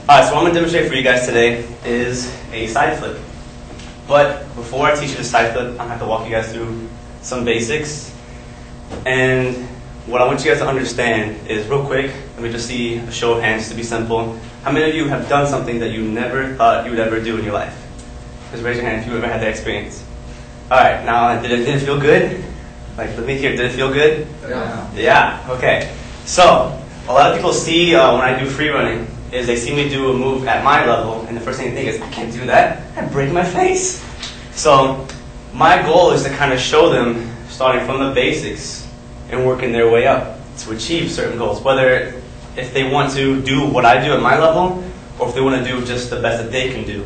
Alright, so what I'm going to demonstrate for you guys today is a side flip. But before I teach you the side flip, I'm going to have to walk you guys through some basics. And what I want you guys to understand is, real quick, let me just see a show of hands to be simple. How many of you have done something that you never thought you would ever do in your life? Just raise your hand if you ever had that experience. Alright, now did it feel good? Like, let me hear, did it feel good? Yeah, okay. So, a lot of people see when I do free running, is they see me do a move at my level, and the first thing they think is, I can't do that, I break my face. So, my goal is to kind of show them, starting from the basics, and working their way up to achieve certain goals. Whether if they want to do what I do at my level, or if they want to do just the best that they can do.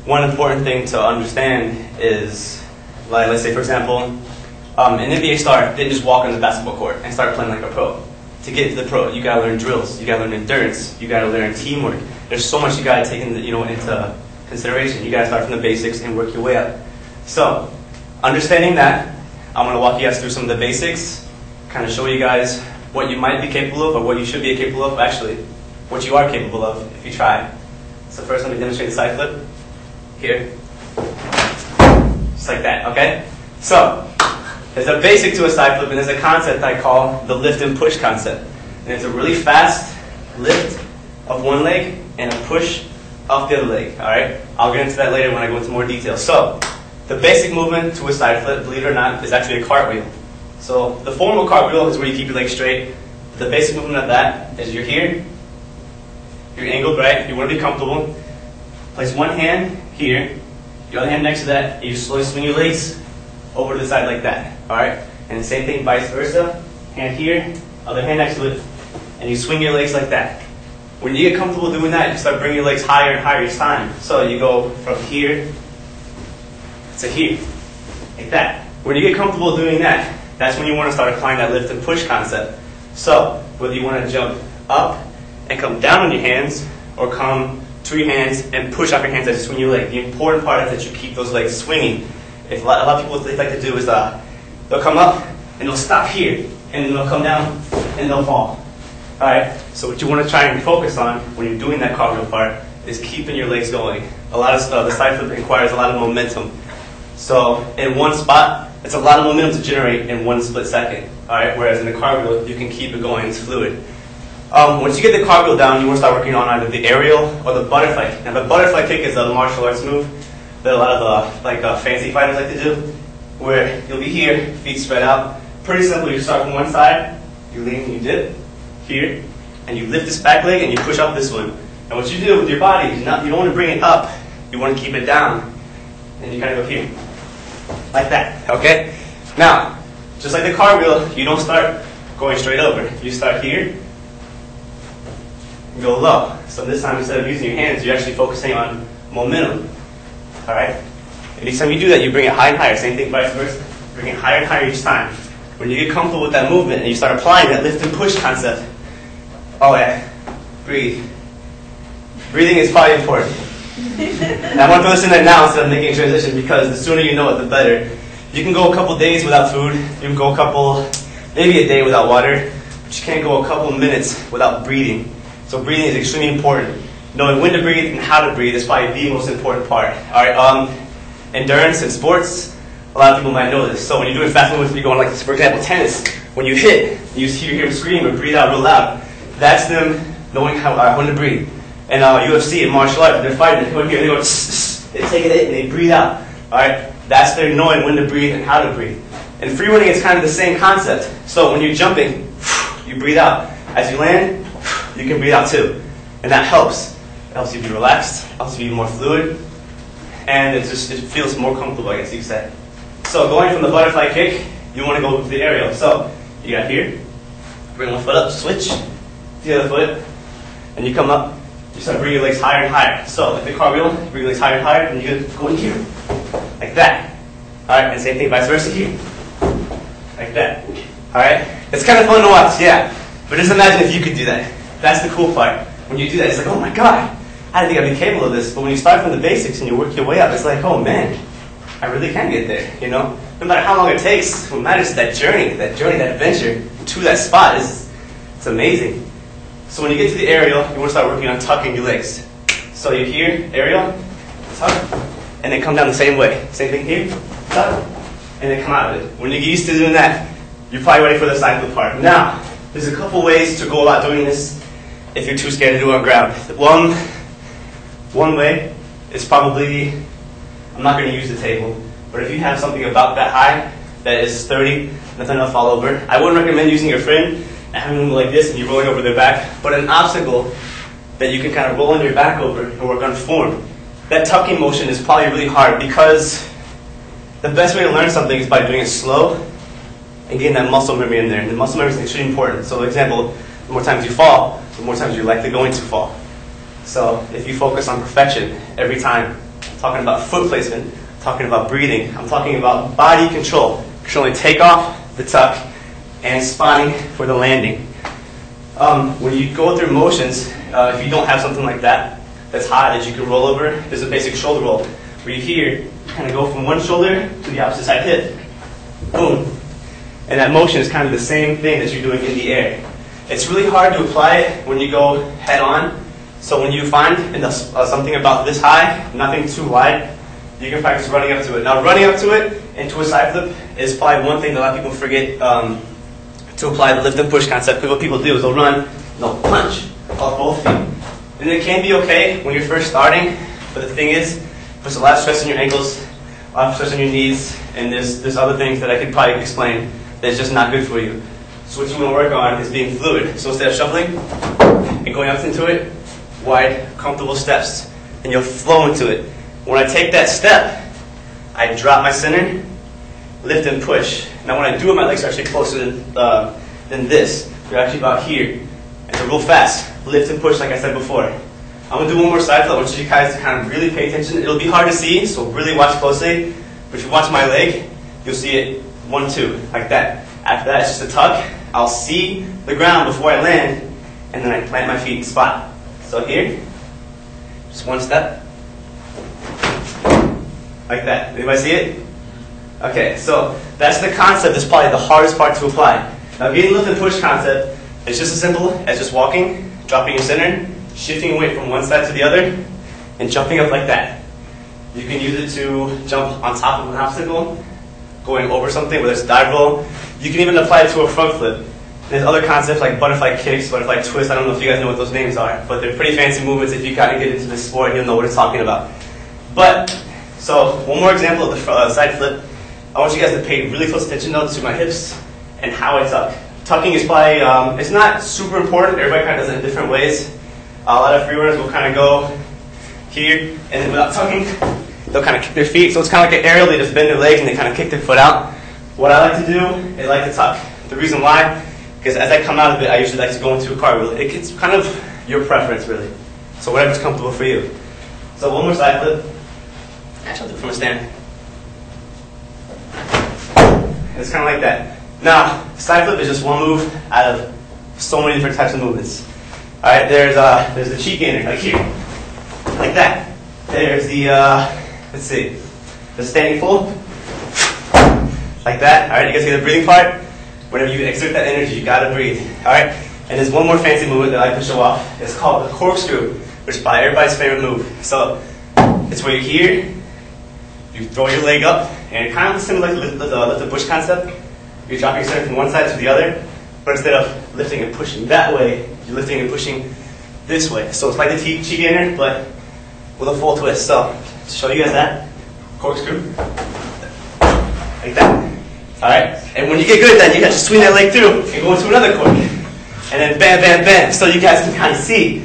One important thing to understand is, like, let's say for example, an NBA star didn't just walk on the basketball court and start playing like a pro. To get to the pro, you gotta learn drills, you gotta learn endurance, you gotta learn teamwork. There's so much you gotta take into consideration. You gotta start from the basics and work your way up. So, understanding that, I'm gonna walk you guys through some of the basics, kind of show you guys what you might be capable of, or what you should be capable of, actually, what you are capable of if you try. So first, let me demonstrate the side flip. Here. Just like that, okay? So, there's a basic to a side flip, and there's a concept I call the lift and push concept. And it's a really fast lift of one leg and a push off the other leg, alright? I'll get into that later when I go into more detail. So, the basic movement to a side flip, believe it or not, is actually a cartwheel. So, the formal cartwheel is where you keep your legs straight. The basic movement of that is you're here, you're angled right, you want to be comfortable. Place one hand here, your other hand next to that, and you slowly swing your legs over to the side like that, alright? And the same thing vice versa, hand here, other hand next to it, and you swing your legs like that. When you get comfortable doing that, you start bringing your legs higher and higher each time. So you go from here to here, like that. When you get comfortable doing that, that's when you want to start applying that lift and push concept. So, whether you want to jump up and come down on your hands, or come to your hands and push off your hands as you swing your leg. The important part is that you keep those legs swinging. If a lot of people, what they like to do is they'll come up and they'll stop here, and then they'll come down and they'll fall. Alright? So what you want to try and focus on when you're doing that cartwheel part is keeping your legs going. A lot of the side flip requires a lot of momentum. So in one spot, it's a lot of momentum to generate in one split second. Alright? Whereas in the cartwheel, you can keep it going, it's fluid. Once you get the cartwheel down, you want to start working on either the aerial or the butterfly kick. Now the butterfly kick is a martial arts move that a lot of fancy fighters like to do, where you'll be here, feet spread out. Pretty simple, you start from one side, you lean, you dip, here, and you lift this back leg and you push up this one. And what you do with your body, you don't want to bring it up, you want to keep it down. And you kind of go here, like that, okay? Now, just like the cartwheel, you don't start going straight over. You start here, and go low. So this time, instead of using your hands, you're actually focusing on momentum. Alright? And each time you do that, you bring it higher and higher. Same thing vice versa. Bring it higher and higher each time. When you get comfortable with that movement and you start applying that lift and push concept, oh yeah, breathe. Breathing is probably important. And I want to throw this in there now instead of making a transition, because the sooner you know it, the better. You can go a couple days without food. You can go maybe a day without water. But you can't go a couple minutes without breathing. So breathing is extremely important. Knowing when to breathe and how to breathe is probably the most important part. Alright, endurance in sports, a lot of people might know this. So when you're doing fast movements, you're going like this, for example, tennis, when you hit, you hear them scream or breathe out real loud. That's them knowing when to breathe. And UFC and martial arts, they're fighting, they go here, they go, they take it in and they breathe out. Alright, that's their knowing when to breathe and how to breathe. And free running is kind of the same concept. So when you're jumping, you breathe out. As you land, you can breathe out too. And that helps. It helps you be relaxed, helps you be more fluid, and it feels more comfortable, I guess you could say. So going from the butterfly kick, you want to go to the aerial. So you got here, bring one foot up, switch, the other foot, and you come up, you start bringing your legs higher and higher. So like the cartwheel, you bring your legs higher and higher, and you go in here, like that. Alright, and same thing vice versa here, like that. Alright, it's kind of fun to watch, yeah, but just imagine if you could do that. That's the cool part. When you do that, it's like, oh my god, I didn't think I'd be capable of this. But when you start from the basics and you work your way up, it's like, oh man, I really can get there, you know? No matter how long it takes, what matters is that journey, that adventure to that spot it's amazing. So when you get to the aerial, you want to start working on tucking your legs. So you're here, aerial, tuck, and then come down the same way. Same thing here, tuck, and then come out of it. When you get used to doing that, you're probably ready for the side flip part. Now, there's a couple ways to go about doing this if you're too scared to do it on ground. One way is probably, I'm not going to use the table, but if you have something about that high that is sturdy, nothing to fall over, I wouldn't recommend using your friend and having them like this and you're rolling over their back, but an obstacle that you can kind of roll on your back over and work on form. That tucking motion is probably really hard because the best way to learn something is by doing it slow and getting that muscle memory in there. And the muscle memory is extremely important. So for example, the more times you fall, the more times you're likely going to fall. So if you focus on perfection every time, I'm talking about foot placement, I'm talking about breathing, I'm talking about body control, controlling takeoff, the tuck, and spotting for the landing. When you go through motions, if you don't have something like that, that's high that you can roll over, there's a basic shoulder roll. Where you here, you kind of go from one shoulder to the opposite side hip. Boom. And that motion is kind of the same thing that you're doing in the air. It's really hard to apply it when you go head on. So when you find something about this high, nothing too wide, you can practice running up to it. Now running up to it into a side flip is probably one thing that a lot of people forget to apply the lift and push concept. Because what people do is they'll run, they'll punch off both feet. And it can be okay when you're first starting, but the thing is, it puts a lot of stress on your ankles, a lot of stress on your knees, and there's other things that I could probably explain that's just not good for you. So what you want to work on is being fluid. So instead of shuffling and going up into it, wide, comfortable steps, and you'll flow into it. When I take that step, I drop my center, lift and push. Now when I do it, my legs are actually closer than this. They're actually about here. And they're real fast. Lift and push like I said before. I'm going to do one more side flip. I want you guys to kind of really pay attention. It'll be hard to see, so really watch closely. But if you watch my leg, you'll see it 1, 2, like that. After that, it's just a tuck. I'll see the ground before I land, and then I plant my feet and spot. So here, just one step, like that. Anybody see it? Okay, so that's the concept that's probably the hardest part to apply. Now getting lift and push concept is just as simple as just walking, dropping your center, shifting weight from one side to the other, and jumping up like that. You can use it to jump on top of an obstacle, going over something, whether it's a dive roll. You can even apply it to a front flip. There's other concepts like butterfly kicks, butterfly twists. I don't know if you guys know what those names are, but they're pretty fancy movements. If you kind of get into this sport, you'll know what it's talking about. But, so one more example of the side flip. I want you guys to pay really close attention though to my hips and how I tuck. Tucking is probably, it's not super important. Everybody kind of does it in different ways. A lot of free runners will kind of go here, and then without tucking, they'll kind of kick their feet. So it's kind of like an aerial. They just bend their legs and they kind of kick their foot out. What I like to do is I like to tuck. The reason why, because as I come out of it, I usually like to go into a cartwheel. It's kind of your preference, really. So whatever's comfortable for you. So one more side flip. Actually, I'll do it from a stand. It's kind of like that. Now, side flip is just one move out of so many different types of movements. All right, there's the cheek gainer, like here, like that. There's the, let's see, the standing fold, like that. All right, you guys see the breathing part? Whenever you exert that energy, you gotta breathe. All right, and there's one more fancy movement that I like to show off. It's called the corkscrew, which is probably everybody's favorite move. So it's where you're here, you throw your leg up, and kind of similar like the lift and push concept. You drop your center from one side to the other, but instead of lifting and pushing that way, you're lifting and pushing this way. So it's like the cheek gainer, but with a full twist. So to show you guys that, corkscrew, like that. All right, and when you get good at that, you got to swing that leg through and go into another cork, and then bam, bam, bam. So you guys can kind of see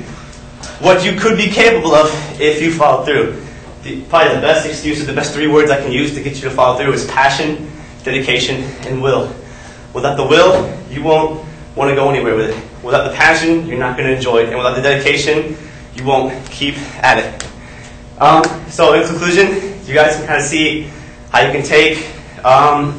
what you could be capable of if you follow through. Probably the best excuses, the best 3 words I can use to get you to follow through is passion, dedication, and will. Without the will, you won't want to go anywhere with it. Without the passion, you're not going to enjoy it. And without the dedication, you won't keep at it. So in conclusion, you guys can kind of see how you can take kind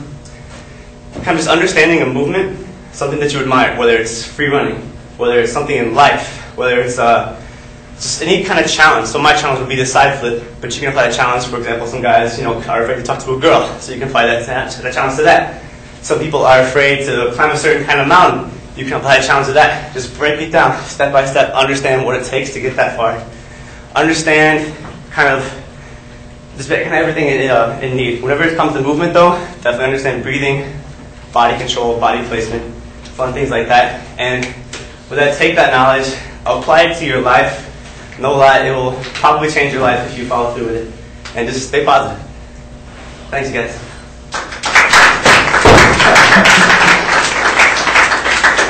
of just understanding a movement, something that you admire, whether it's free running, whether it's something in life, whether it's just any kind of challenge. So my challenge would be the side flip, but you can apply a challenge. For example, some guys, are afraid to talk to a girl, so you can apply that challenge to that. Some people are afraid to climb a certain kind of mountain. you can apply a challenge to that. Just break it down step by step. Understand what it takes to get that far. Understand kind of everything in need. Whenever it comes to movement, though, definitely understand breathing, body control, body placement, fun things like that. And with that, take that knowledge, apply it to your life. No lie, it will probably change your life if you follow through with it. And just stay positive. Thanks, you guys.